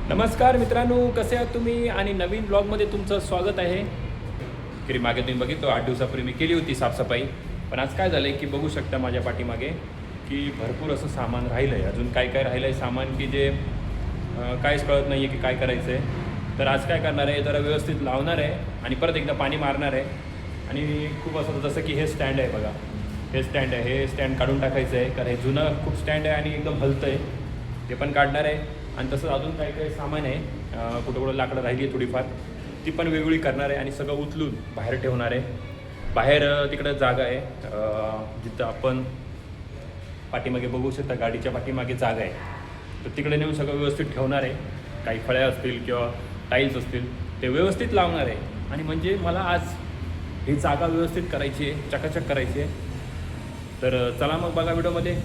नमस्कार मित्रांनो, कसे आहात तुम्ही? आणि नवीन ब्लॉगमध्ये तुमचं स्वागत आहे. तरी मागे तुम्ही बघितलं 8 दिवसापूर्वी मी केली होती साफसफाई. पण आज काय झालं आहे की बघू शकता माझ्या पाठीमागे की भरपूर असं सामान राहिलं आहे. अजून काय काय राहिलं आहे सामान की जे काहीच कळत नाही आहे की काय करायचं आहे. तर आज काय करणार आहे, जरा व्यवस्थित लावणार आहे आणि परत एकदा पाणी मारणार आहे. आणि खूप असं जसं की हे स्टँड आहे बघा, हे स्टँड आहे, हे स्टँड काढून टाकायचं आहे कारण हे जुनं खूप स्टँड आहे आणि एकदम हलतं आहे. ते पण काढणार आहे. आणि तसंच अजून काही काही सामान आहे, कुठं कुठं लाकडं राहिली आहे थोडीफार, ती पण वेगवेगळी करणार आहे आणि सगळं उचलून बाहेर ठेवणार आहे. बाहेर तिकडं जागा आहे, जिथं आपण पाठीमागे बघू शकता गाडीच्या पाठीमागे जागा आहे, तर तिकडे नेऊन सगळं व्यवस्थित ठेवणार आहे. काही फळ्या असतील किंवा टाईल्स असतील ते व्यवस्थित लावणार आहे. आणि म्हणजे मला आज ही जागा व्यवस्थित करायची आहे, चकाचक करायची आहे. तर चला मग बघा व्हिडिओमध्ये.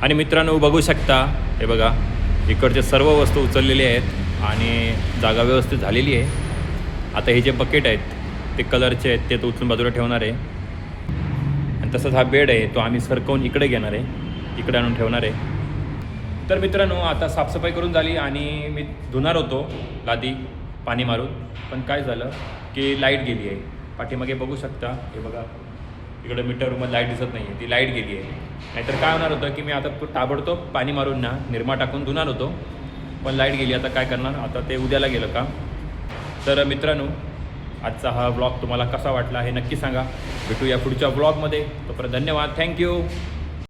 आणि मित्रांनो बघू शकता, हे बघा इकडचे सर्व वस्तू उचललेले आहेत आणि जागा व्यवस्थित झालेली आहे. आता हे जे बकेट आहेत ते कलरचे आहेत, ते तर उचलून बाजूला ठेवणार आहे. आणि तसंच हा बेड आहे तो आम्ही सरकवून इकडे घेणार आहे, इकडे आणून ठेवणार आहे. तर मित्रांनो आता साफसफाई करून झाली आणि मी धुणार होतो लादी पाणी मारून. पण काय झालं की लाईट गेली आहे. पाठीमागे बघू शकता, हे बघा इकडे मीटर रूममध्ये लाईट दिसत नाही आहे, ती लाईट गेली आहे. नाहीतर काय होणार होतं की मी आता ताबडतोब पाणी मारून ना निरमा टाकून धुणार होतो, पण लाईट गेली. आता काय करणार, आता ते उद्याला गेलं का. तर मित्रांनो आजचा हा ब्लॉग तुम्हाला कसा वाटला हे नक्की सांगा. भेटूया पुढच्या ब्लॉगमध्ये. तोपर्यंत धन्यवाद, थँक्यू.